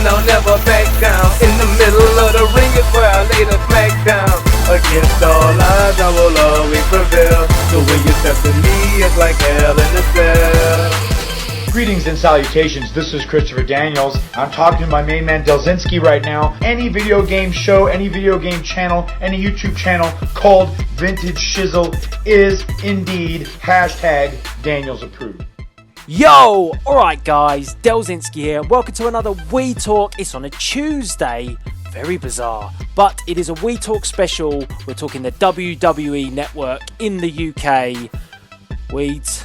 and I'll never back down. In the middle of the ring is where I lay the smack down. Against all odds, I will always prevail. So when you step to me, it's like hell in a cell. Greetings and salutations, this is Christopher Daniels. I'm talking to my main man Delzinski right now. Any video game show, any video game channel, any YouTube channel called Vintage Shizzle is indeed hashtag Daniels approved. Yo! Alright guys, Delzinski here. Welcome to another We Talk. It's on a Tuesday. Very bizarre. But it is a We Talk special. We're talking the WWE Network in the UK. Weeds.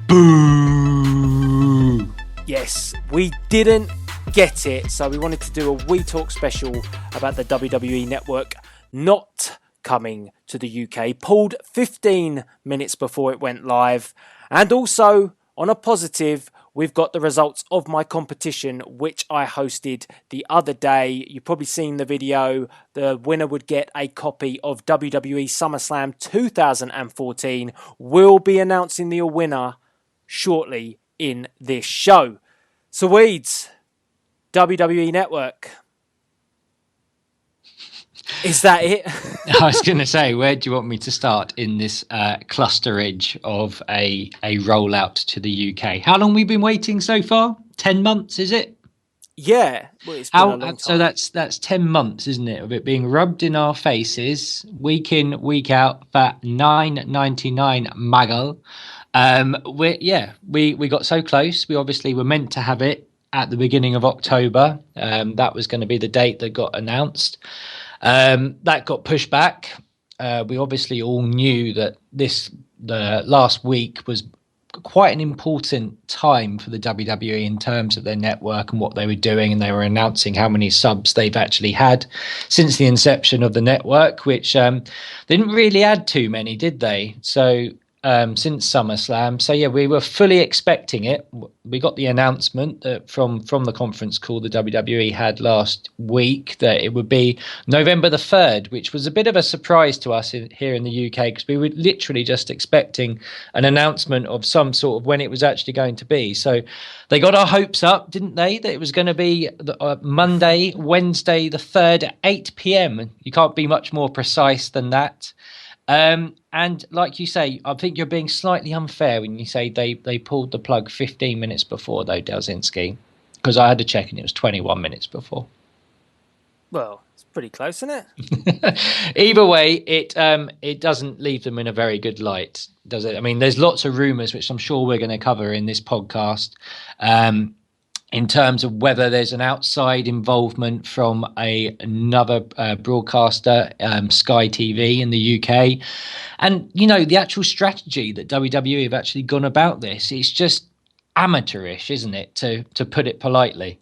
Boo! Yes, we didn't get it. So we wanted to do a We Talk special about the WWE Network not coming to the UK. Pulled 15 minutes before it went live. And also, on a positive, we've got the results of my competition, which I hosted the other day. You've probably seen the video. The winner would get a copy of WWE Summerslam 2014. We'll be announcing the winner shortly in this show. So, Weeds, WWE Network. Is that it? I was going to say, where do you want me to start in this clusterage of a rollout to the UK? How long have we been waiting so far? 10 months, is it? Yeah. Well, it's been a long time. So that's 10 months, isn't it, of it being rubbed in our faces week in, week out for $9.99 Maggle. We got so close. We obviously were meant to have it at the beginning of October. That was going to be the date that got announced. That got pushed back. We obviously all knew that the last week was quite an important time for the WWE in terms of their network and what they were doing, and they were announcing how many subs they've actually had since the inception of the network, which they didn't really add too many, did they? So since SummerSlam. So yeah, we were fully expecting it. We got the announcement that from the conference call the WWE had last week that it would be November the 3rd, which was a bit of a surprise to us here in the UK, because we were literally just expecting an announcement of some sort of when it was actually going to be. So they got our hopes up, didn't they, that it was going to be Monday, Wednesday the 3rd at 8 p.m. You can't be much more precise than that. And like you say, I think you're being slightly unfair when you say they pulled the plug 15 minutes before, though, Delzinski, because I had to check and it was 21 minutes before. Well, it's pretty close, isn't it? Either way, it doesn't leave them in a very good light, does it? I mean, there's lots of rumours, which I'm sure we're going to cover in this podcast, in terms of whether there's an outside involvement from another broadcaster, Sky TV in the UK. And, you know, the actual strategy that WWE have actually gone about this, it's just amateurish, isn't it, to put it politely?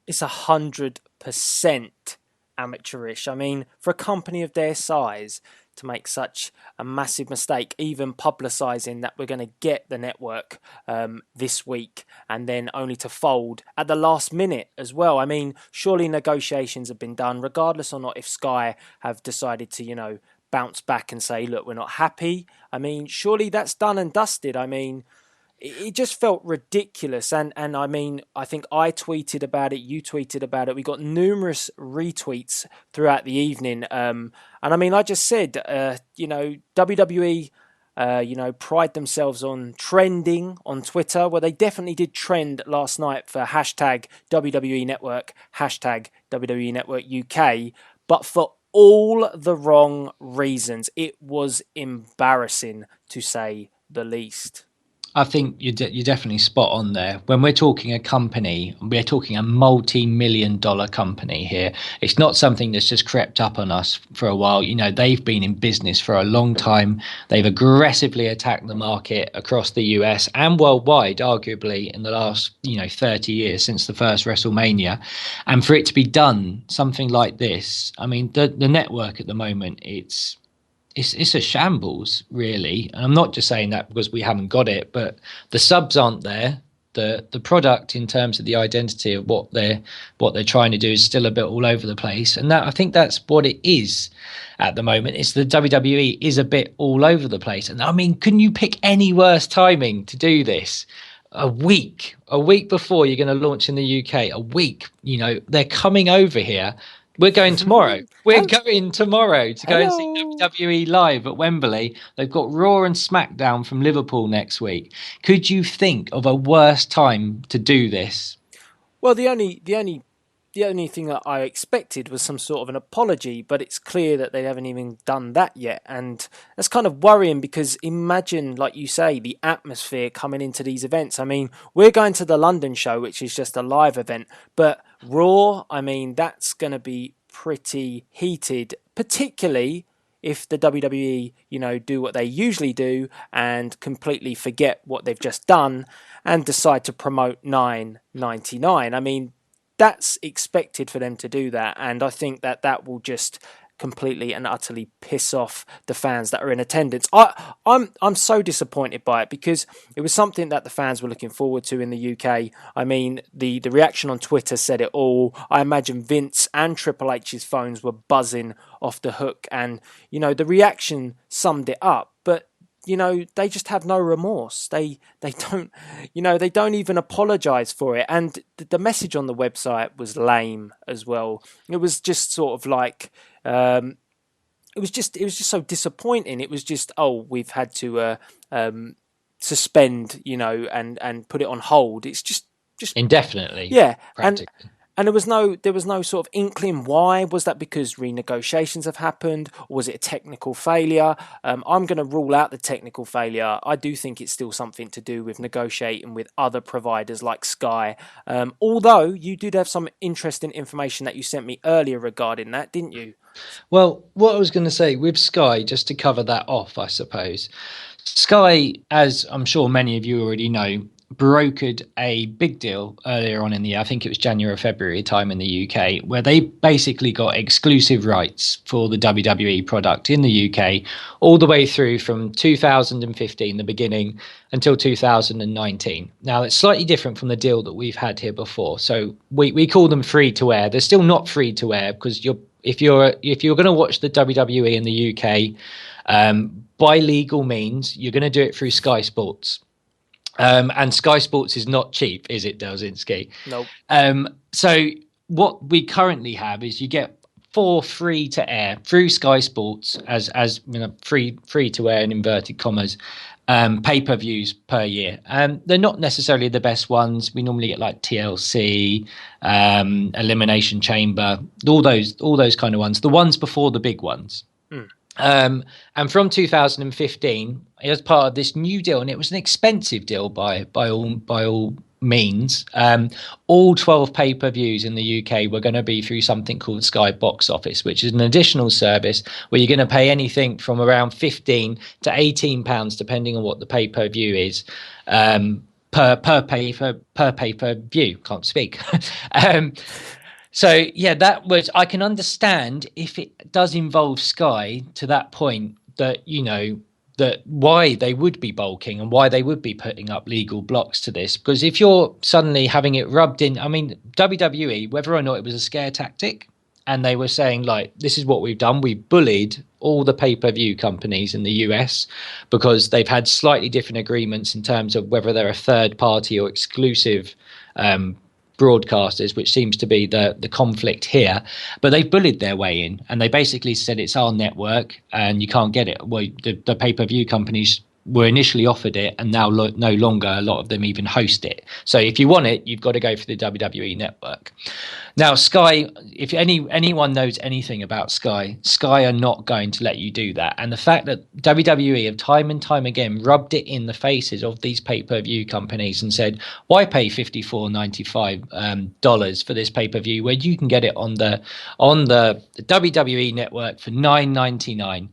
It's 100% amateurish. I mean, for a company of their size to make such a massive mistake, even publicising that we're going to get the network this week and then only to fold at the last minute as well. I mean, surely negotiations have been done, regardless or not if Sky have decided to, you know, bounce back and say, look, we're not happy. I mean, surely that's done and dusted. I mean, it just felt ridiculous. And I mean, I think I tweeted about it, you tweeted about it. We got numerous retweets throughout the evening. And I mean, I just said, WWE, pride themselves on trending on Twitter. Well, they definitely did trend last night for hashtag WWE Network, hashtag WWE Network UK. But for all the wrong reasons. It was embarrassing, to say the least. I think you're definitely spot on there. When we're talking a company, we're talking a multi-million-dollar company here. It's not something that's just crept up on us for a while. You know, they've been in business for a long time. They've aggressively attacked the market across the US and worldwide, arguably, in the last, 30 years since the first WrestleMania. And for it to be done, something like this, I mean, the network at the moment, it's a shambles, really. And I'm not just saying that because we haven't got it, but the subs aren't there. The product, in terms of the identity of what they're trying to do, is still a bit all over the place. And that, I think that's what it is at the moment. It's the WWE is a bit all over the place. And I mean, couldn't you pick any worse timing to do this? a week before you're going to launch in the UK, a week, they're coming over here. We're going tomorrow. We're going tomorrow to go and see WWE live at Wembley. They've got Raw and SmackDown from Liverpool next week. Could you think of a worse time to do this? Well, the only thing that I expected was some sort of an apology, but it's clear that they haven't even done that yet, and that's kind of worrying because imagine, like you say, the atmosphere coming into these events. I mean, we're going to the London show, which is just a live event, but Raw, I mean, that's going to be pretty heated, particularly if the WWE, do what they usually do and completely forget what they've just done and decide to promote $9.99. I mean, that's expected for them to do that, and I think that will just completely and utterly piss off the fans that are in attendance. I'm so disappointed by it because it was something that the fans were looking forward to in the UK. I mean, the reaction on Twitter said it all. I imagine Vince and Triple H's phones were buzzing off the hook, and the reaction summed it up. But they just have no remorse. They don't, they don't even apologize for it. And the message on the website was lame as well. It was just sort of like, it was just so disappointing. It was just, we've had to suspend, and put it on hold. It's just indefinitely. Yeah, practically. and there was no sort of inkling why. Was that because renegotiations have happened, or was it a technical failure? I'm going to rule out the technical failure. I do think it's still something to do with negotiating with other providers like Sky. Although you did have some interesting information that you sent me earlier regarding that, didn't you? Well, what I was going to say with Sky, just to cover that off, I suppose, Sky, as I'm sure many of you already know, brokered a big deal earlier on in the year. I think it was January or February time in the UK, where they basically got exclusive rights for the WWE product in the UK all the way through from 2015, the beginning, until 2019. Now, it's slightly different from the deal that we've had here before. So we call them free to air. They're still not free to air because if you're going to watch the WWE in the UK by legal means, you're going to do it through Sky Sports. And Sky Sports is not cheap, is it, Delzinski? Nope. So what we currently have is you get 4 free to air through Sky Sports as free to air in inverted commas pay-per-views per year. They're not necessarily the best ones. We normally get like TLC, Elimination Chamber, all those kind of ones. The ones before the big ones. And from 2015, as part of this new deal, and it was an expensive deal by all means, all 12 pay-per-views in the UK were going to be through something called Sky Box Office, which is an additional service where you're going to pay anything from around 15 to 18 pounds, depending on what the pay-per-view is, per pay-per-view. Can't speak. So yeah, I can understand if it does involve Sky to that point that, that why they would be bulking and why they would be putting up legal blocks to this. Because if you're suddenly having it rubbed in, I mean, WWE, whether or not it was a scare tactic, and they were saying like, this is what we've done. We've bullied all the pay-per-view companies in the US because they've had slightly different agreements in terms of whether they're a third party or exclusive broadcasters, which seems to be the conflict here. But they've bullied their way in, and they basically said it's our network and you can't get it. Well, the pay-per-view companies were initially offered it, and now no longer a lot of them even host it. So if you want it, you've got to go for the WWE Network. Now, Sky, if anyone knows anything about Sky are not going to let you do that. And the fact that WWE have time and time again rubbed it in the faces of these pay-per-view companies and said, why pay $54.95 for this pay-per-view where you can get it on the WWE Network for $9.99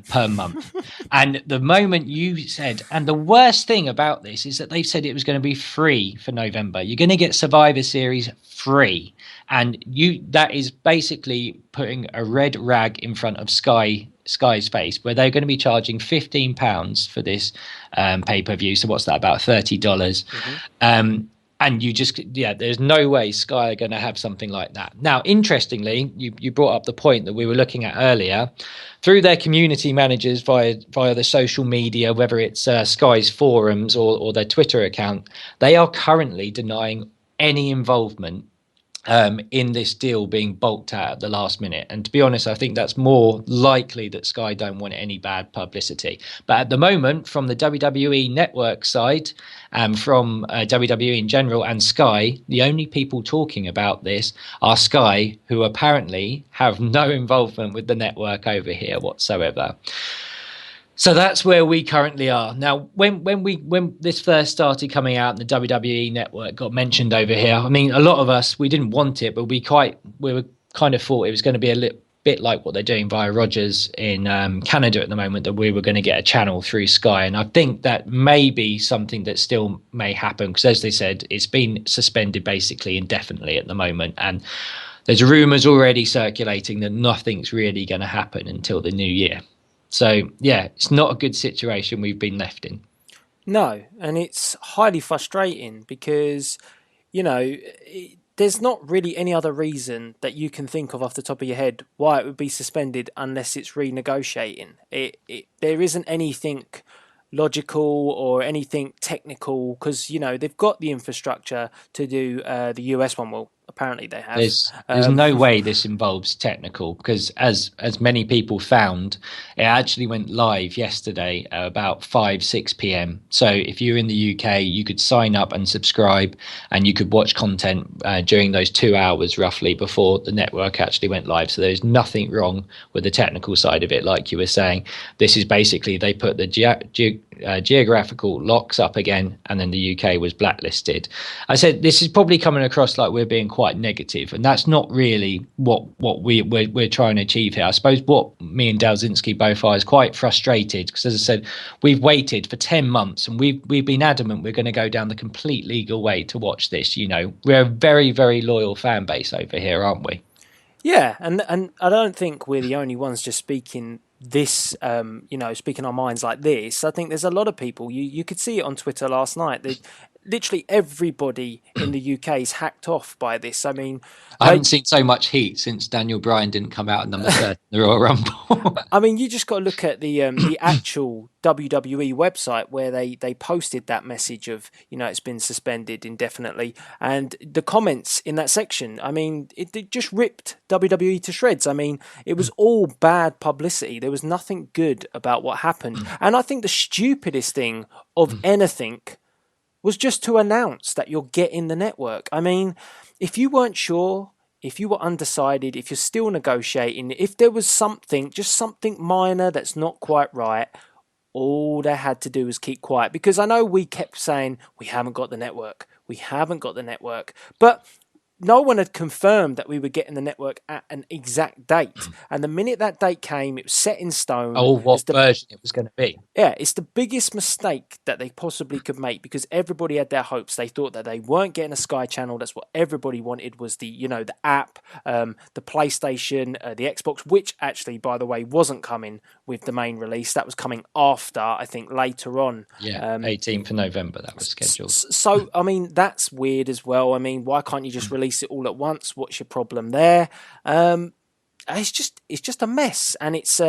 per month. And the moment you said, and the worst thing about this is that they've said it was going to be free for November. You're going to get Survivor Series free. And that is basically putting a red rag in front of Sky's face, where they're going to be charging £15 for this pay-per-view. So what's that, about $30? Mm-hmm. And you just, yeah, there's no way Sky are going to have something like that. Now, interestingly, you brought up the point that we were looking at earlier. Through their community managers via the social media, whether it's Sky's forums or their Twitter account, they are currently denying any involvement in this deal being bulked out at the last minute. And to be honest, I think that's more likely that Sky don't want any bad publicity. But at the moment, from the WWE Network side and from WWE in general and Sky, the only people talking about this are Sky, who apparently have no involvement with the network over here whatsoever. So that's where we currently are now. When this first started coming out and the WWE Network got mentioned over here, I mean, a lot of us, we didn't want it, but we were kind of thought it was going to be a little bit like what they're doing via Rogers in Canada at the moment, that we were going to get a channel through Sky. And I think that may be something that still may happen, because as they said, it's been suspended basically indefinitely at the moment. And there's rumours already circulating that nothing's really going to happen until the new year. So, yeah, it's not a good situation we've been left in. No, and it's highly frustrating because, you know, there's not really any other reason that you can think of off the top of your head why it would be suspended unless it's renegotiating. There isn't anything logical or anything technical, because, you know, they've got the infrastructure to do the US one. Well, apparently they have. There's no way this involves technical, because as many people found, it actually went live yesterday at about 6 p.m. So if you're in the UK, you could sign up and subscribe, and you could watch content during those 2 hours roughly before the network actually went live. So there's nothing wrong with the technical side of it, like you were saying. This is basically, they put the geographical locks up again, and then the UK was blacklisted. I said this is probably coming across like we're being quite negative, and that's not really what we're trying to achieve here. I suppose what me and Delzinski both are is quite frustrated, because as I said, we've waited for 10 months and we've been adamant we're going to go down the complete legal way to watch this. You know, we're a very, very loyal fan base over here, aren't we? Yeah, and I don't think we're the only ones just speaking this, speaking our minds like this. I think there's a lot of people. You could see it on Twitter last night. Literally everybody in the UK is hacked off by this. I mean, I haven't seen so much heat since Daniel Bryan didn't come out at number 30 in the Royal Rumble. I mean, you just got to look at the actual WWE website where they posted that message of, you know, it's been suspended indefinitely, and the comments in that section. I mean, it just ripped WWE to shreds. I mean, it was all bad publicity. There was nothing good about what happened, and I think the stupidest thing of anything was just to announce that you're getting the network. I mean, if you weren't sure, if you were undecided, if you're still negotiating, if there was something, just something minor that's not quite right, all they had to do was keep quiet. Because I know we kept saying, we haven't got the network, but no one had confirmed that we were getting the network at an exact date. And the minute that date came, it was set in stone. Oh, what version it was going to be. Yeah, it's the biggest mistake that they possibly could make, because everybody had their hopes. They thought that they weren't getting a Sky channel. That's what everybody wanted, was the app, the PlayStation, the Xbox, which actually, by the way, wasn't coming with the main release. That was coming after, I think, later on. Yeah, 18th of November that was scheduled. So, I mean, that's weird as well. I mean, why can't you just release it all at once? What's your problem there? It's just a mess, and it's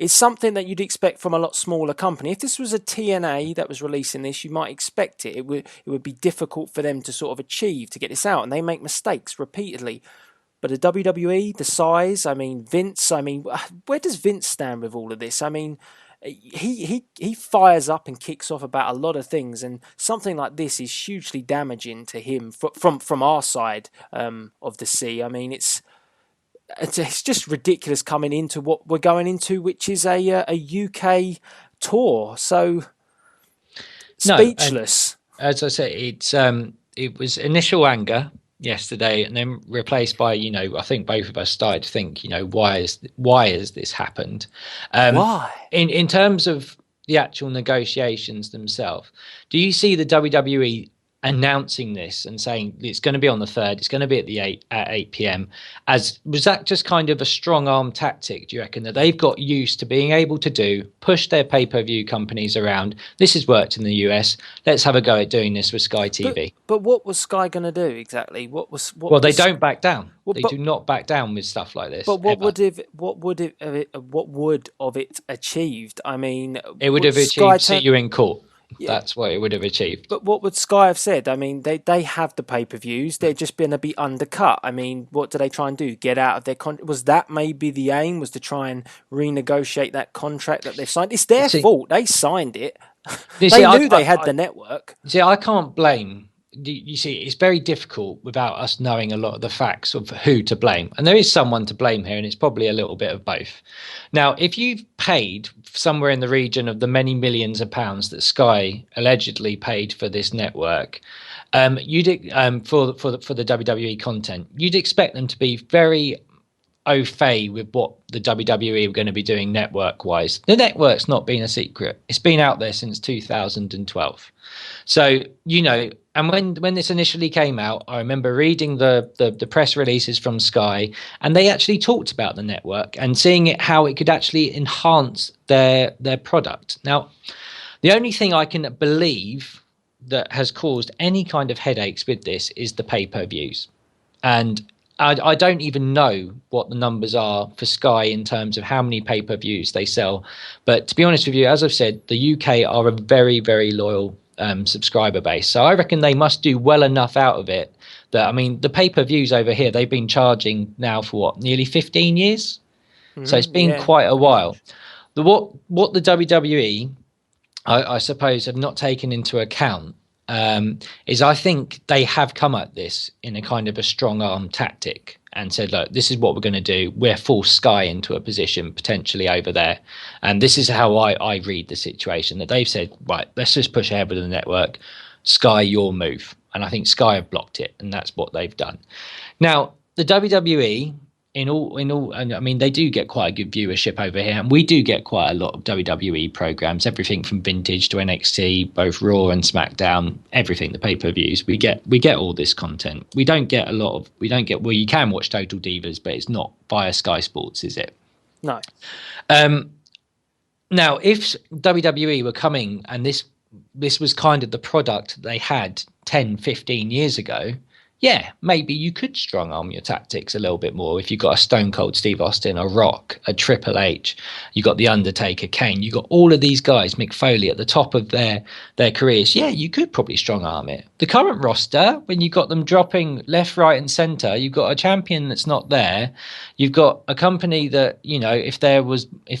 something that you'd expect from a lot smaller company. If this was a TNA that was releasing this, you might expect it. It would be difficult for them to sort of achieve to get this out, and they make mistakes repeatedly. But the WWE, the size, I mean, Vince, I mean, where does Vince stand with all of this? I mean, he fires up and kicks off about a lot of things, and something like this is hugely damaging to him from our side of the sea. I mean, it's just ridiculous coming into what we're going into, which is a UK tour. So speechless. No, as I said, it was initial anger yesterday, and then replaced by, I think both of us started to think, why has this happened? Why? In terms of the actual negotiations themselves, do you see the WWE announcing this and saying it's going to be on the 3rd, it's going to be at 8 p.m. Was that just kind of a strong arm tactic, do you reckon, that they've got used to being able to push their pay-per-view companies around? This has worked in the US, let's have a go at doing this with Sky TV. But what was Sky going to do exactly? They don't back down. They do not back down with stuff like this. But what would of it achieved? I mean, it would have achieved see you in court. Yeah. That's what it would have achieved. But what would Sky have said? I mean, they have the pay-per-views. They're just going to be undercut. I mean, what do they try and do? Get out of their contract? Was that maybe the aim? Was to try and renegotiate that contract that they've signed? It's their fault. They signed it. They knew they had the network. See, I can't blame. You see, it's very difficult without us knowing a lot of the facts of who to blame. And there is someone to blame here, and it's probably a little bit of both. Now, if you've paid somewhere in the region of the many millions of pounds that Sky allegedly paid for this network, you'd for the WWE content, you'd expect them to be very au fait with what the WWE are going to be doing network-wise. The network's not been a secret. It's been out there since 2012. So, and when this initially came out, I remember reading the press releases from Sky, and they actually talked about the network and seeing how it could actually enhance their product. Now, the only thing I can believe that has caused any kind of headaches with this is the pay-per-views. And I don't even know what the numbers are for Sky in terms of how many pay-per-views they sell. But to be honest with you, as I've said, the UK are a very, very loyal subscriber base. So I reckon they must do well enough out of it that, I mean, the pay-per-views over here, they've been charging now for nearly 15 years? So it's been quite a while. What the WWE, I suppose, have not taken into account is I think they have come at this in a kind of a strong arm tactic and said, look, this is what we're going to do. We're force Sky into a position potentially over there. And this is how I read the situation, that they've said, right, let's just push ahead with the network. Sky, your move. And I think Sky have blocked it, and that's what they've done. Now, the WWE, and I mean, they do get quite a good viewership over here, and we do get quite a lot of WWE programs, everything from Vintage to NXT, both Raw and SmackDown, everything, the pay-per-views. We get all this content. We don't get, well, you can watch Total Divas, but it's not via Sky Sports, is it? No. Now, if WWE were coming and this was kind of the product they had 10, 15 years ago, yeah, maybe you could strong arm your tactics a little bit more. If you've got a Stone Cold Steve Austin, a Rock, a Triple H, you got the Undertaker, Kane, you got all of these guys, Mick Foley, at the top of their careers. Yeah, you could probably strong arm it. The current roster, when you've got them dropping left, right, and centre, you've got a champion that's not there. You've got a company that, if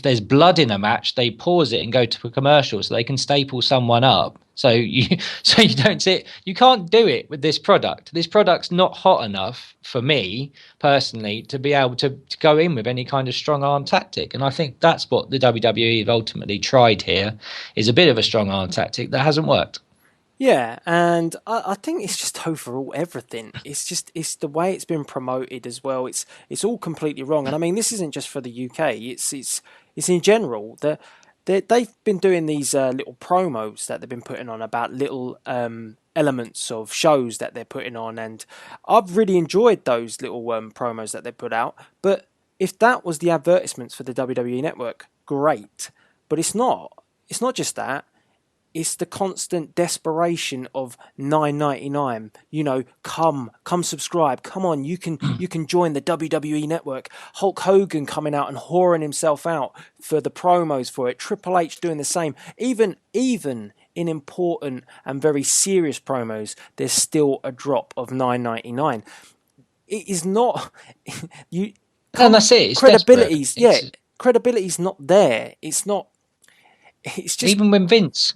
there's blood in a match, they pause it and go to a commercial so they can staple someone up. So you don't see it. You can't do it with this product. This product's not hot enough for me personally to be able to go in with any kind of strong arm tactic. And I think that's what the WWE have ultimately tried here, is a bit of a strong arm tactic that hasn't worked. Yeah, and I think it's just overall everything. It's the way it's been promoted as well. It's all completely wrong. And I mean, this isn't just for the UK. It's in general. They've been doing these little promos that they've been putting on about little elements of shows that they're putting on, and I've really enjoyed those little promos that they put out. But if that was the advertisements for the WWE Network, great. But it's not. It's not just that. It's the constant desperation of $9.99. Come subscribe. Come on, you can join the WWE Network. Hulk Hogan coming out and whoring himself out for the promos for it. Triple H doing the same. Even in important and very serious promos, there's still a drop of $9.99. It is not you. And that's it. It's credibility's credibility's not there. It's not. It's just even when Vince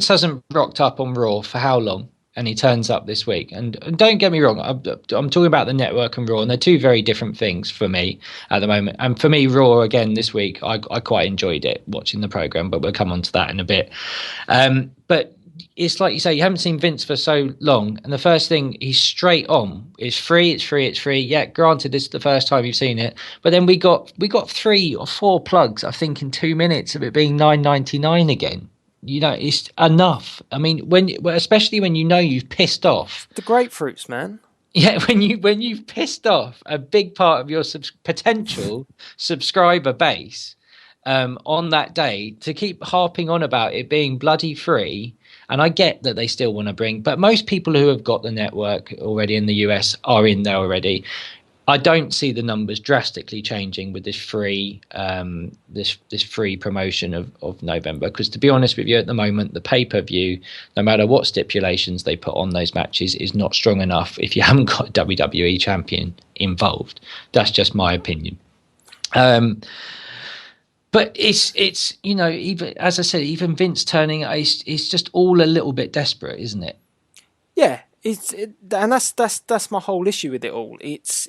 hasn't rocked up on Raw for how long, and he turns up this week. And don't get me wrong, I'm talking about the network and Raw, and they're two very different things for me at the moment. And for me, Raw, again, this week, I quite enjoyed it, watching the programme, but we'll come on to that in a bit. But it's like you say, you haven't seen Vince for so long, and the first thing he's straight on is free. Yeah, granted, this is the first time you've seen it, but then we got 3 or 4 plugs, I think, in 2 minutes of it being $9.99 again. it's enough. I mean, especially when you've pissed off. The grapefruits, man. Yeah, when you've pissed off a big part of your potential subscriber base on that day, to keep harping on about it being bloody free. And I get that they still want to bring, but most people who have got the network already in the US are in there already. I don't see the numbers drastically changing with this free this free promotion of November, because to be honest with you, at the moment the pay-per-view, no matter what stipulations they put on those matches, is not strong enough if you haven't got a WWE champion involved. That's just my opinion. But it's even, as I said, even Vince turning, it's just all a little bit desperate, isn't it? Yeah. And that's my whole issue with it all. It's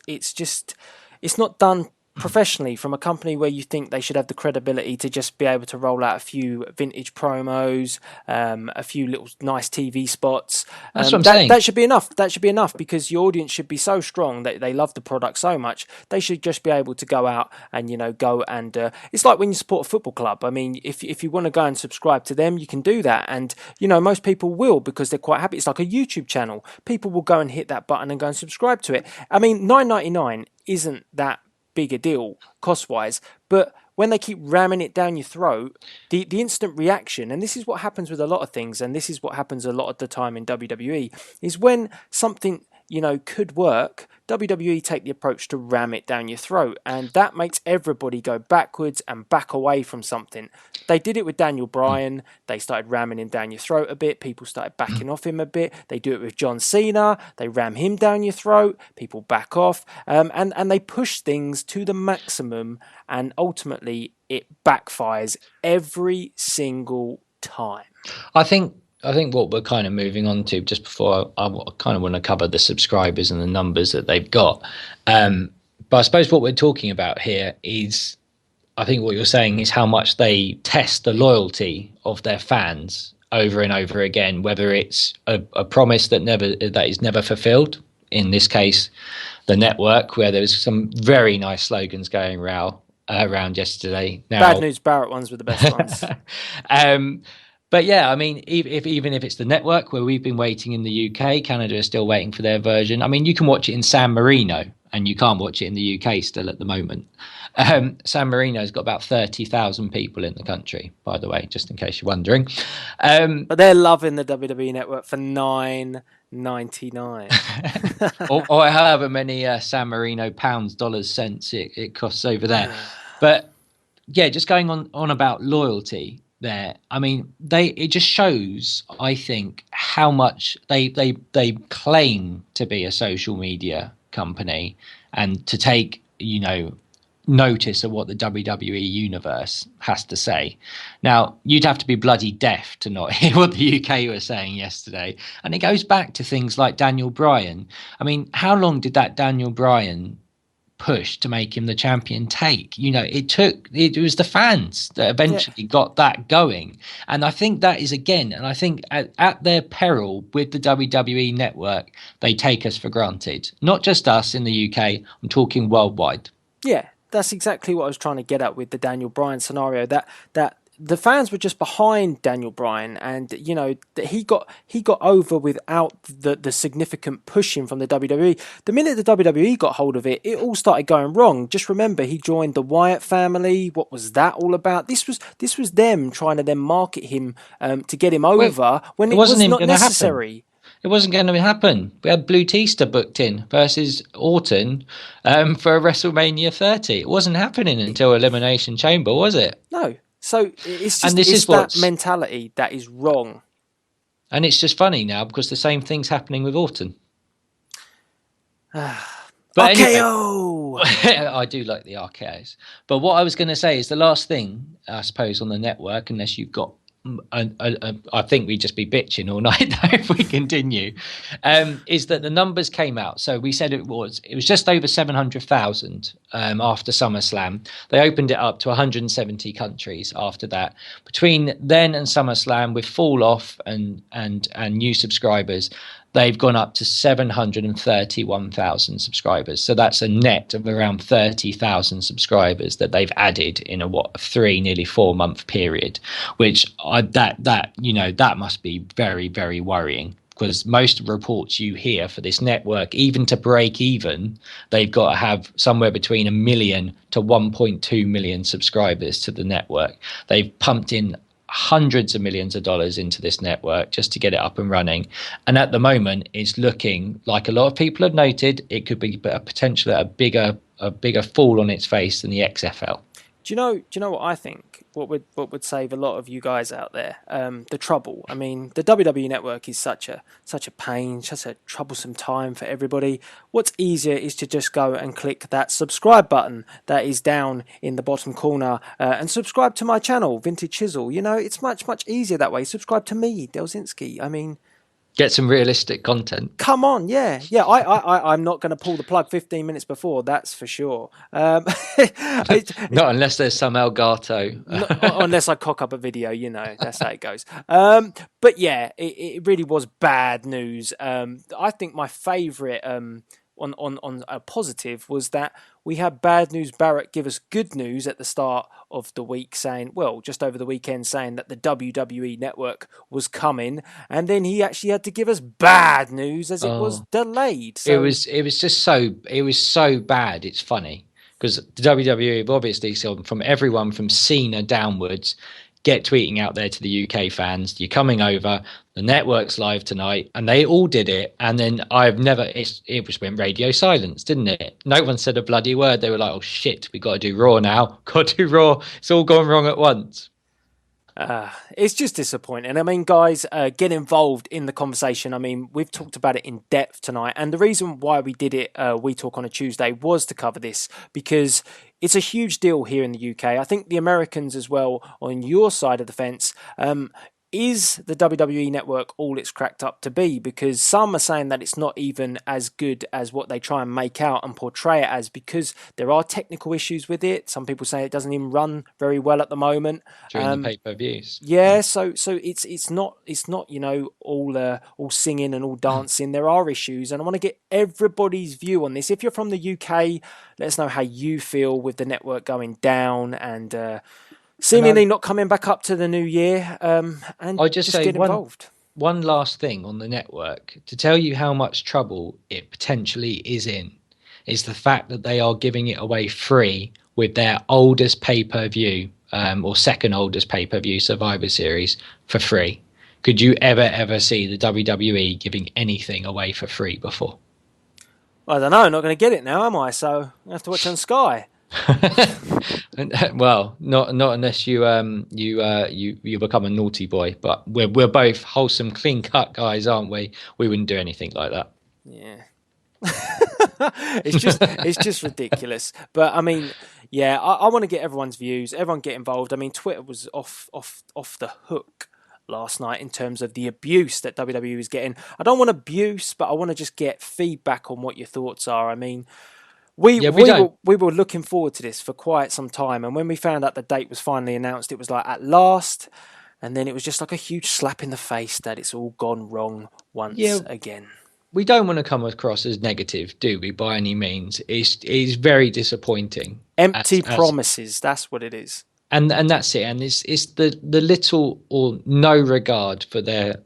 not done professionally from a company where you think they should have the credibility to just be able to roll out a few vintage promos, a few little nice TV spots. That's what I'm saying. That should be enough. That should be enough, because your audience should be so strong that they love the product so much. They should just be able to go out and, go and it's like when you support a football club. I mean, if you want to go and subscribe to them, you can do that. And, most people will, because they're quite happy. It's like a YouTube channel. People will go and hit that button and go and subscribe to it. I mean, $9.99 isn't that big a deal cost-wise, but when they keep ramming it down your throat, the instant reaction, and this is what happens with a lot of things, and this is what happens a lot of the time in WWE, is when something could work, WWE take the approach to ram it down your throat, and that makes everybody go backwards and back away from something. They did it with Daniel Bryan. They started ramming him down your throat a bit. People started backing off him a bit. They do it with John Cena. They ram him down your throat. People back off, and they push things to the maximum, and ultimately it backfires every single time. I think what we're kind of moving on to, just before I kind of want to cover the subscribers and the numbers that they've got. But I suppose what we're talking about here is, I think what you're saying is how much they test the loyalty of their fans over and over again, whether it's a promise that is never fulfilled. In this case, the network, where there was some very nice slogans going around yesterday. Now, Bad News Barrett ones were the best ones. But yeah, I mean, even if it's the network, where we've been waiting in the UK, Canada is still waiting for their version. I mean, you can watch it in San Marino, and you can't watch it in the UK still at the moment. San Marino's got about 30,000 people in the country, by the way, just in case you're wondering. But they're loving the WWE Network for $9.99. or however many San Marino pounds, dollars, cents it costs over there. But yeah, just going on about loyalty there. I mean, it just shows, I think, how much they claim to be a social media company, and to take notice of what the WWE universe has to say. Now, you'd have to be bloody deaf to not hear what the UK were saying yesterday, and it goes back to things like Daniel Bryan. I mean, how long did that Daniel Bryan push to make him the champion take? It was the fans that eventually got that going, and I think that is, again, and I think at their peril with the WWE Network, they take us for granted. Not just us in the UK, I'm talking worldwide. Yeah, that's exactly what I was trying to get at with the Daniel Bryan scenario, that the fans were just behind Daniel Bryan, and that he got over without the significant pushing from the WWE. The minute the WWE got hold of it, it all started going wrong. Just remember, he joined the Wyatt family. What was that all about? This was them trying to then market him to get him over when it was not necessary. Happen. It wasn't going to happen. We had Blue Tista booked in versus Orton for WrestleMania 30. It wasn't happening until Elimination Chamber, was it? No. So it's just that mentality that is wrong. And it's just funny now, because the same thing's happening with Orton. But RKO! Anyway, I do like the RKOs. But what I was going to say is, the last thing, I suppose, on the network, unless you've got I think we'd just be bitching all night though if we continue, is that the numbers came out. So we said it was just over 700,000 after SummerSlam. They opened it up to 170 countries after that. Between then and SummerSlam, with fall off and new subscribers, they've gone up to 731,000 subscribers. So that's a net of around 30,000 subscribers that they've added in a nearly 4 month period, which that must be very, very worrying. Because most reports you hear for this network, even to break even, they've got to have somewhere between 1 million to 1.2 million subscribers to the network. They've pumped in hundreds of millions of dollars into this network just to get it up and running. And at the moment, it's looking like a lot of people have noted it could be a potentially a bigger fall on its face than the XFL. Do you know what I think? What would save a lot of you guys out there? The trouble. I mean, the WWE Network is such a pain, such a troublesome time for everybody. What's easier is to just go and click that subscribe button that is down in the bottom corner and subscribe to my channel, Vintage Chisel. You know, it's much easier that way. Subscribe to me, Delzinski. I mean, get some realistic content. Come on, yeah. I'm not going to pull the plug 15 minutes before, that's for sure. Not unless there's some Elgato. Unless I cock up a video, you know, that's how it goes. But yeah, it really was bad news. I think my favourite on a positive was that we had Bad News Barrett give us good news at the start of the week, just over the weekend, saying that the WWE Network was coming, and then he actually had to give us bad news as it was delayed. So it was so bad. It's funny because the WWE have obviously from everyone from Cena downwards get tweeting out there to the UK fans, you're coming over, the network's live tonight, and they all did it. And then it just went radio silence, didn't it? No one said a bloody word. They were like, oh shit, we got to do Raw now. Got to do Raw. It's all gone wrong at once. It's just disappointing. I mean, guys, get involved in the conversation. I mean, we've talked about it in depth tonight. And the reason why we did it, We Talk on a Tuesday, was to cover this because it's a huge deal here in the UK. I think the Americans as well, on your side of the fence, is the WWE Network all it's cracked up to be? Because some are saying that it's not even as good as what they try and make out and portray it as, because there are technical issues with it. Some people say it doesn't even run very well at the moment during the pay-per-views. Yeah, so it's not you know all singing and all dancing. There are issues, and I want to get everybody's view on this. If you're from the UK, let us know how you feel with the network going down and seemingly not coming back up to the new year, and I'll just say get involved. One last thing on the network to tell you how much trouble it potentially is is the fact that they are giving it away free with their oldest pay-per-view or second oldest pay-per-view Survivor Series for free. Could you ever see the WWE giving anything away for free before? I don't know. I'm not going to get it now, am I? So I have to watch on Sky. Well, not unless you become a naughty boy. But we're both wholesome, clean cut guys, aren't we? We wouldn't do anything like that. Yeah. it's just ridiculous. But I mean, yeah, I want to get everyone's views. Everyone get involved. I mean, Twitter was off the hook last night in terms of the abuse that WWE is getting. I don't want abuse, but I want to just get feedback on what your thoughts are. I mean, we were looking forward to this for quite some time, and when we found out the date was finally announced, it was like at last, and then it was just like a huge slap in the face that it's all gone wrong once again. We don't want to come across as negative, do we, by any means? It's very disappointing. Empty promises, that's what it is. And that's it. And it's the little or no regard for their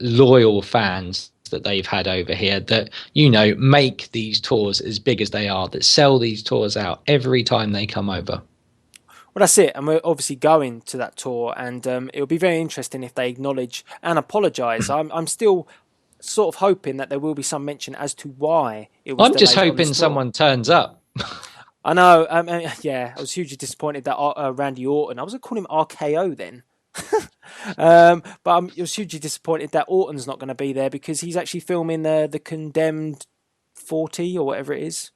loyal fans that they've had over here that, you know, make these tours as big as they are, that sell these tours out every time they come over. Well, that's it. And we're obviously going to that tour, and it'll be very interesting if they acknowledge and apologise. I'm still sort of hoping that there will be some mention as to why it was. I'm just hoping someone turns up. I know. I was hugely disappointed that Randy Orton, I was going to call him RKO then. But I was hugely disappointed that Orton's not going to be there because he's actually filming the Condemned 40 or whatever it is.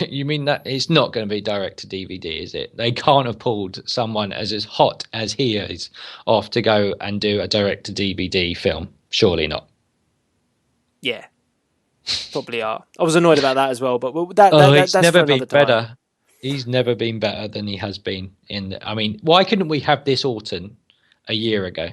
You mean that it's not going to be direct to DVD, is it? They can't have pulled someone as hot as he is off to go and do a direct to DVD film. Surely not. Yeah, probably are. I was annoyed about that as well, but that's never been better. Time. He's never been better than he has been I mean, why couldn't we have this Orton a year ago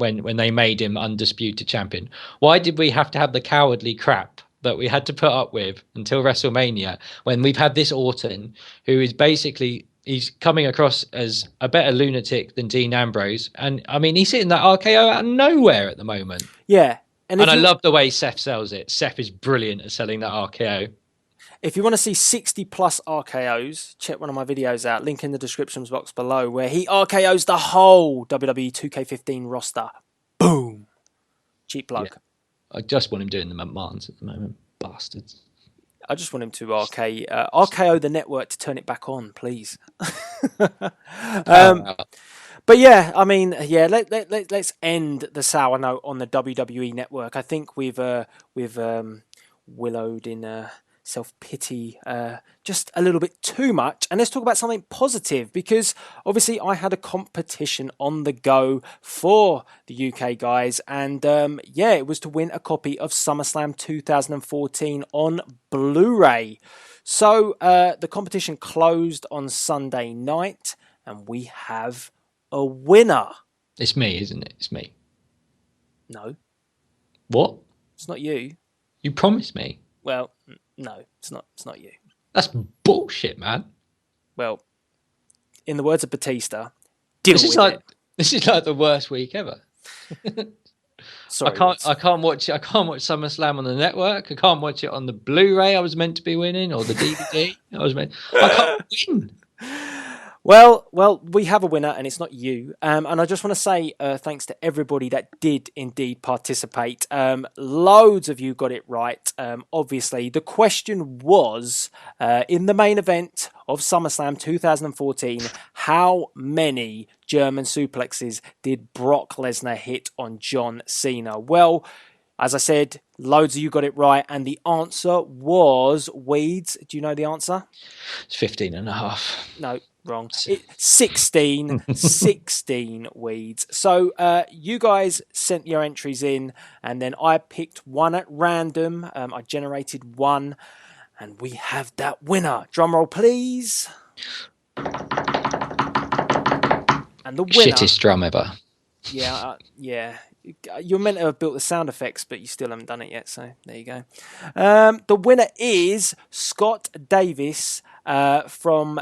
when they made him undisputed champion. Why did we have to have the cowardly crap that we had to put up with until WrestleMania, when we've had this Orton, who is basically, he's coming across as a better lunatic than Dean Ambrose. And I mean, he's hitting that RKO out of nowhere at the moment. Yeah. And I love the way Seth sells it. Seth is brilliant at selling that RKO. If you want to see 60 plus RKOs, check one of my videos out. Link in the description box below, where he RKOs the whole WWE 2K15 roster. Boom. Cheap plug. Yeah. I just want him doing the McMahons at the moment. Bastards. I just want him to RKO the network to turn it back on, please. But yeah, I mean, yeah, let's end the sour note on the WWE Network. I think we've willowed in self-pity just a little bit too much, and let's talk about something positive, because obviously I had a competition on the go for the UK guys, and yeah, it was to win a copy of Summerslam 2014 on Blu-ray. So the competition closed on Sunday night, and we have a winner. It's me, isn't it? It's me. No. What? It's not you. You promised me. Well, no, it's not you. That's bullshit, man. Well, in the words of Batista, deal with it. This is like the worst week ever. Sorry, I can't watch SummerSlam on the network. I can't watch it on the Blu-ray I was meant to be winning, or the DVD. I can't win. Well, we have a winner, and it's not you. And I just want to say thanks to everybody that did indeed participate. Loads of you got it right. Obviously, the question was, in the main event of SummerSlam 2014, how many German suplexes did Brock Lesnar hit on John Cena? Well, as I said, loads of you got it right, and the answer was, Weeds, do you know the answer? It's 15 and a half. No. Wrong. 16 Weeds. So you guys sent your entries in, and then I picked one at random. I generated one, and we have that winner. Drum roll, please. And the winner. Shittest drum ever. Yeah, yeah. You're meant to have built the sound effects, but you still haven't done it yet, so there you go. The winner is Scott Davis from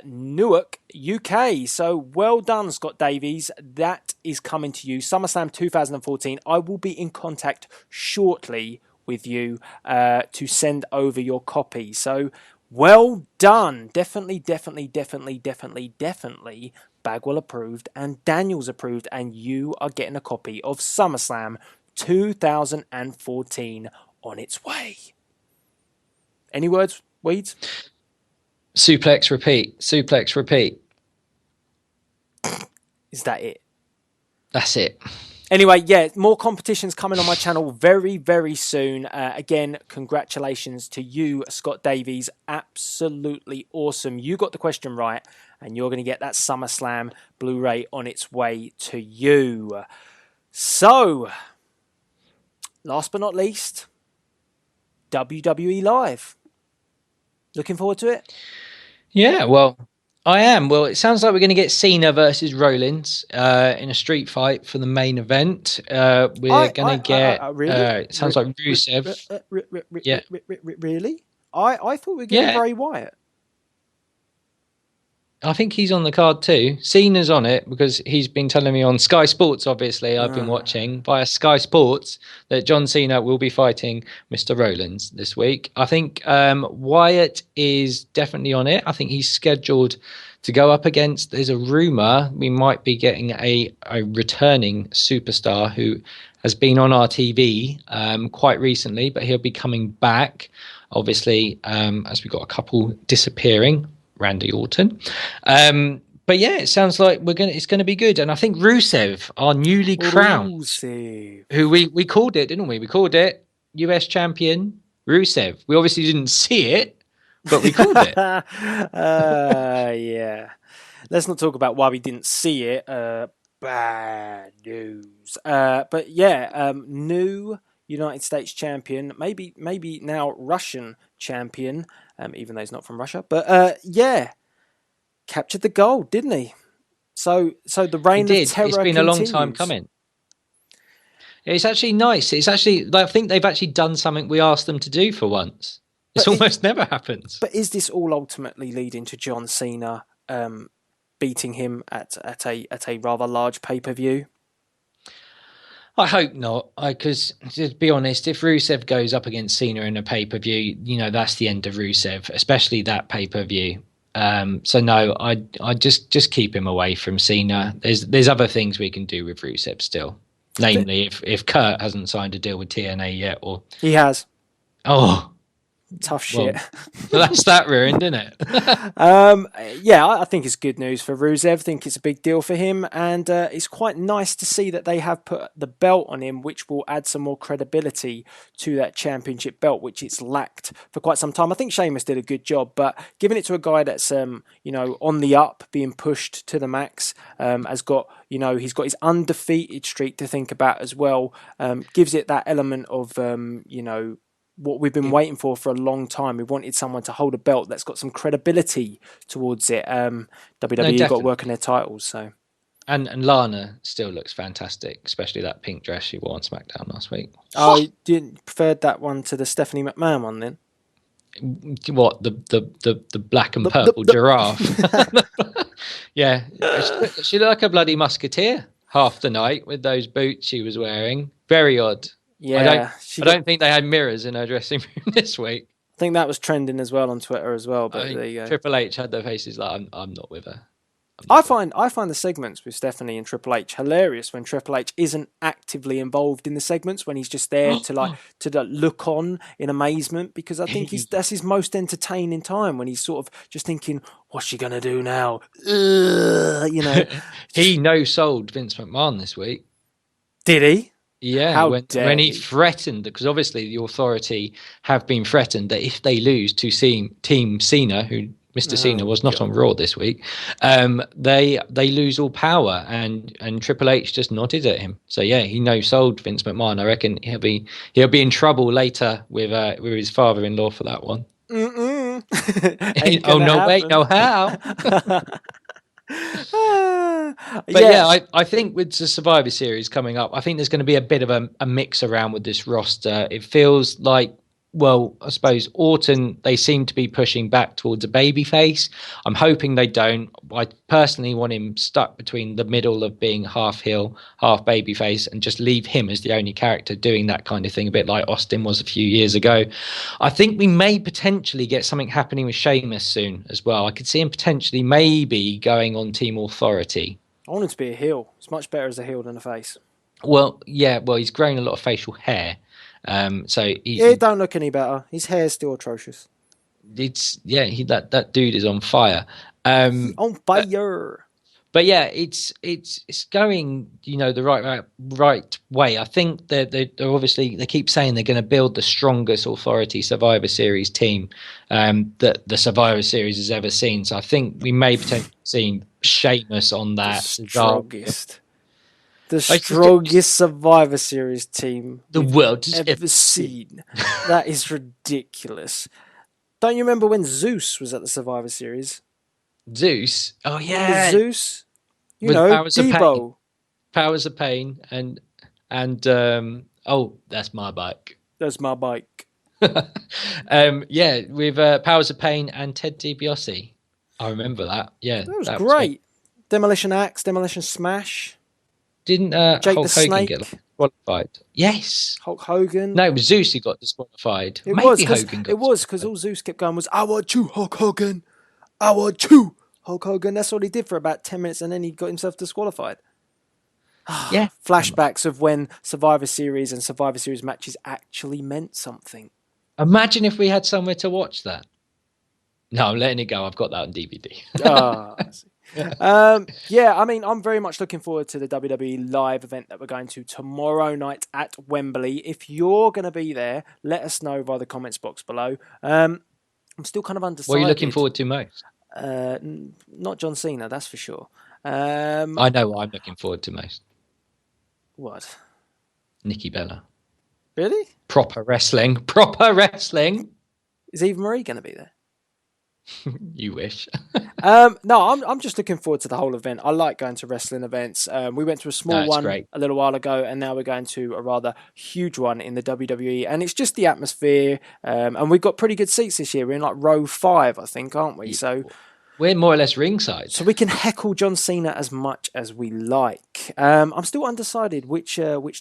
Newark, UK. So well done, Scott Davies. That is coming to you. SummerSlam 2014. I will be in contact shortly with you to send over your copy. So well done. Definitely. Bagwell approved and Daniels approved, and you are getting a copy of SummerSlam 2014 on its way. Any words, Weeds? Suplex, repeat. Suplex, repeat. Is that it? That's it. Anyway, yeah, more competitions coming on my channel very, very soon. Again, congratulations to you, Scott Davies. Absolutely awesome. You got the question right, and you're going to get that SummerSlam Blu-ray on its way to you. So, last but not least, WWE Live. Looking forward to it? Yeah, well, I am. Well, it sounds like we're going to get Cena versus Rollins in a street fight for the main event. We're going to get... really? It sounds like Rusev. Yeah. Really? I thought we were getting Bray Wyatt. I think he's on the card too. Cena's on it because he's been telling me on Sky Sports, obviously, I've been watching via Sky Sports, that John Cena will be fighting Mr. Rollins this week. I think Wyatt is definitely on it. I think he's scheduled to go up against, there's a rumour we might be getting a returning superstar who has been on our TV quite recently, but he'll be coming back, obviously, as we've got a couple disappearing. Randy Orton. But yeah, it sounds like it's going to be good. And I think Rusev, our newly crowned, who we called it, didn't we? We called it US champion Rusev. We obviously didn't see it, but we called it. Yeah. Let's not talk about why we didn't see it. Bad news. But yeah, new United States champion, maybe now Russian champion, even though he's not from Russia. But yeah, captured the gold, didn't he? So the reign of terror It's been continues. a long time coming. It's actually nice. It's actually, like, I think they've actually done something we asked them to do for once. It's almost never happens. But is this all ultimately leading to John Cena beating him at a rather large pay-per-view? I hope not, because to be honest, if Rusev goes up against Cena in a pay-per-view, that's the end of Rusev, especially that pay-per-view. So no, I just keep him away from Cena. There's other things we can do with Rusev still, namely if Kurt hasn't signed a deal with TNA yet, or He has. Oh, Tough shit. Well, that's that ruined, isn't it? Yeah, I think it's good news for Rusev. I think it's a big deal for him, and it's quite nice to see that they have put the belt on him, which will add some more credibility to that championship belt, which it's lacked for quite some time. I think Sheamus did a good job, but giving it to a guy that's on the up, being pushed to the max, has got he's got his undefeated streak to think about as well. Gives it that element of what we've been waiting for a long time. We wanted someone to hold a belt that's got some credibility towards it. WWE got to work on their titles, so. And Lana still looks fantastic, especially that pink dress she wore on SmackDown last week. Oh, you didn't preferred that one to the Stephanie McMahon one then? What, the black and purple giraffe? Yeah, she looked like a bloody musketeer half the night with those boots she was wearing. Very odd. Yeah, I don't think they had mirrors in her dressing room this week. I think that was trending as well on Twitter as well. But there you go. Triple H had their faces like, I'm not with her. I find the segments with Stephanie and Triple H hilarious when Triple H isn't actively involved in the segments, when he's just there to look on in amazement, because I think that's his most entertaining time, when he's sort of just thinking, what's she gonna do now? He no-sold Vince McMahon this week. Did he? Yeah, when he threatened, because obviously the Authority have been threatened that if they lose to Team Cena, who Mr. Cena was not on Raw this week, they lose all power, and Triple H just nodded at him. So yeah, he no-sold Vince McMahon. I reckon he'll be in trouble later with his father-in-law for that one. Oh no, wait, no, how? But I think with the Survivor Series coming up, I think there's going to be a bit of a mix around with this roster. It feels like, well, I suppose Orton, they seem to be pushing back towards a babyface. I'm hoping they don't. I personally want him stuck between the middle of being half heel, half babyface, and just leave him as the only character doing that kind of thing, a bit like Austin was a few years ago. I think we may potentially get something happening with Sheamus soon as well. I could see him potentially maybe going on Team Authority. I want him to be a heel. It's much better as a heel than a face. Well, yeah, he's grown a lot of facial hair. So it don't look any better. His hair's still atrocious. That dude is on fire. On fire. But yeah, it's going the right way. I think they're obviously, they keep saying they're going to build the strongest Authority Survivor Series team that the Survivor Series has ever seen. So I think we may potentially see Sheamus on that. The strongest Survivor Series team the world has ever seen. That is ridiculous. Don't you remember when Zeus was at the Survivor Series? Zeus? Oh, yeah. Zeus? Debo. Powers of Pain and that's my bike. That's my bike. With Powers of Pain and Ted DiBiase. I remember that. Yeah. That was great. Demolition Axe, Demolition Smash. Didn't Jake Hulk the Hogan Snake get disqualified? Yes. Hulk Hogan. No, it was Zeus who got disqualified. It was because all Zeus kept going was, I want you, Hulk Hogan. I want you, Hulk Hogan. That's all he did for about 10 minutes, and then he got himself disqualified. Yeah. Flashbacks of when Survivor Series and Survivor Series matches actually meant something. Imagine if we had somewhere to watch that. No, I'm letting it go. I've got that on DVD. I mean, I'm very much looking forward to the WWE live event that we're going to tomorrow night at Wembley. If you're going to be there, let us know via the comments box below. I'm still kind of undecided. What are you looking forward to most? Not John Cena, that's for sure. I know what I'm looking forward to most. What? Nikki Bella. Really? Proper wrestling. Is Eva Marie going to be there? You wish. No, I'm just looking forward to the whole event. I like going to wrestling events. We went to a small No, it's one great. a little while ago, and now we're going to a rather huge one in the WWE. And it's just the atmosphere. And we've got pretty good seats this year. We're in like row 5, I think, aren't we? Yeah. So We're more or less ringside. we can heckle John Cena as much as we like. I'm still undecided which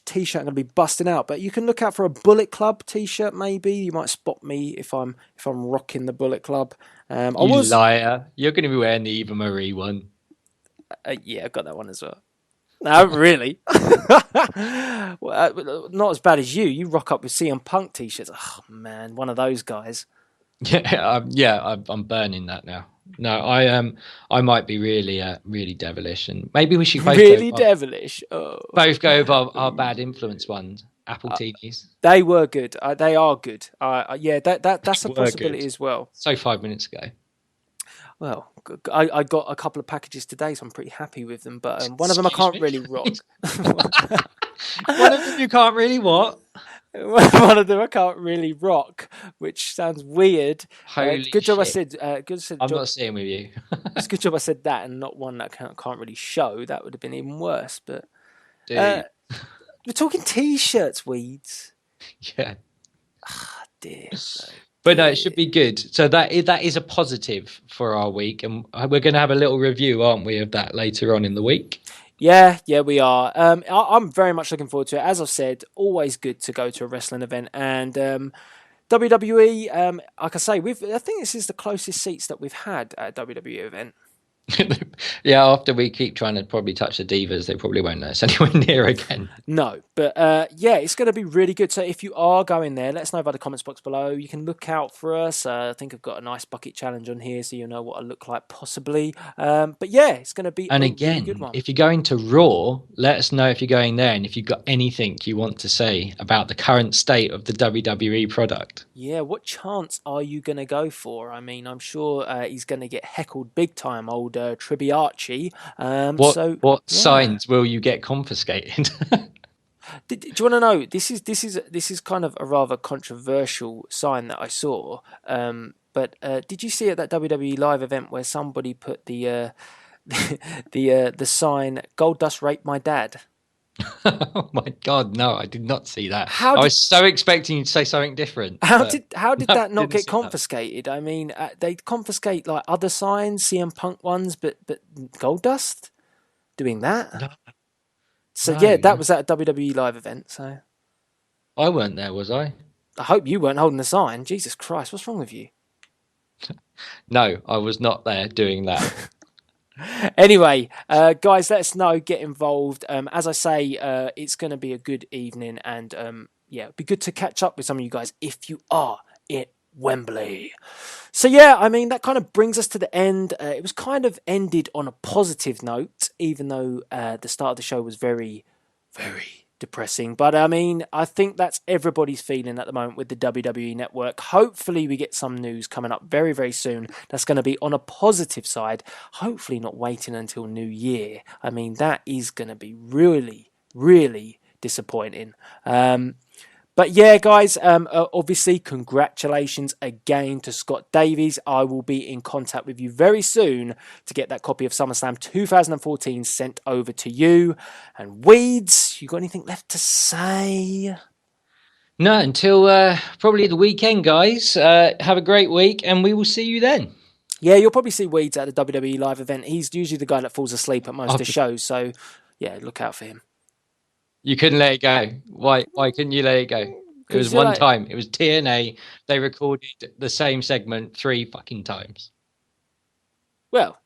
t-shirt I'm going to be busting out, but you can look out for a Bullet Club t-shirt. Maybe you might spot me if I'm rocking the Bullet Club. You liar! You're going to be wearing the Eva Marie one. Yeah, I got that one as well. No, really. Well, not as bad as you. You rock up with CM Punk t-shirts. Oh man, one of those guys. Yeah, I'm burning that now. No, I might be really devilish, and maybe we should both Really devilish. Oh. both go with our bad influence ones. Apple teenies. They were good. They are good. Yeah, that's a possibility good. as well. So 5 minutes ago. Well, I got a couple of packages today, so I'm pretty happy with them. But one of them I can't really rock. One of them you can't really what? One of them I can't really rock, which sounds weird. Holy good job shit. I said. I'm not staying with you. It's a good job I said that and not one that can't really show. That would have been even worse. But Dude. we're talking t-shirts, Weeds. Yeah. Dear. But no, it should be good. So that is a positive for our week, and we're going to have a little review, aren't we, of that later on in the week? Yeah, we are. I'm very much looking forward to it. As I've said, always good to go to a wrestling event. And WWE, like I say, I think this is the closest seats that we've had at a WWE event. Yeah, after we keep trying to probably touch the divas, they probably won't let us anywhere near again. No, but yeah, it's going to be really good. So if you are going there, let us know by the comments box below. You can look out for us. I think I've got a nice bucket challenge on here, so you'll know what I look like possibly. But yeah, it's going to be and a again, really good one. If you're going to Raw, let us know if you're going there and if you've got anything you want to say about the current state of the WWE product. Yeah, what chance are you going to go for? I mean, I'm sure he's going to get heckled big time, old Tribiarchi. What signs will you get confiscated? Do you want to know? This is kind of a rather controversial sign that I saw. But did you see at that WWE live event where somebody put the sign "Goldust raped my dad"? Oh my God, no, I did not see that. I was so expecting you to say something different. How did that not get confiscated? That. I mean, they confiscate like other signs, CM Punk ones, but Goldust doing that. No. So yeah, that was at a WWE live event. So I weren't there, was I? I hope you weren't holding the sign. Jesus Christ, what's wrong with you? No, I was not there doing that. Anyway, guys, let us know. Get involved. As I say, it's going to be a good evening, and yeah, it'd be good to catch up with some of you guys if you are in Wembley. So yeah, I mean, that kind of brings us to the end. It was kind of ended on a positive note, even though the start of the show was very, very depressing. But I mean, I think that's everybody's feeling at the moment with the WWE Network. Hopefully we get some news coming up very, very soon that's going to be on a positive side. Hopefully not waiting until New Year. I mean, that is going to be really, really disappointing. But yeah, guys, obviously, congratulations again to Scott Davies. I will be in contact with you very soon to get that copy of SummerSlam 2014 sent over to you. And Weeds, you got anything left to say? No, until probably the weekend, guys. Have a great week, and we will see you then. Yeah, you'll probably see Weeds at the WWE live event. He's usually the guy that falls asleep at most of the shows, so yeah, look out for him. You couldn't let it go. Why couldn't you let it go? It was one time. It was TNA. They recorded the same segment 3 fucking times. Well,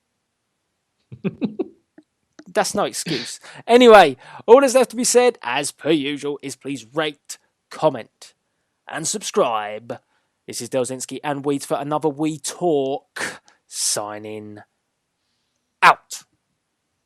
that's no excuse. Anyway, all that's left to be said, as per usual, is please rate, comment, and subscribe. This is Delzinski and Weeds for another We Talk, signing out.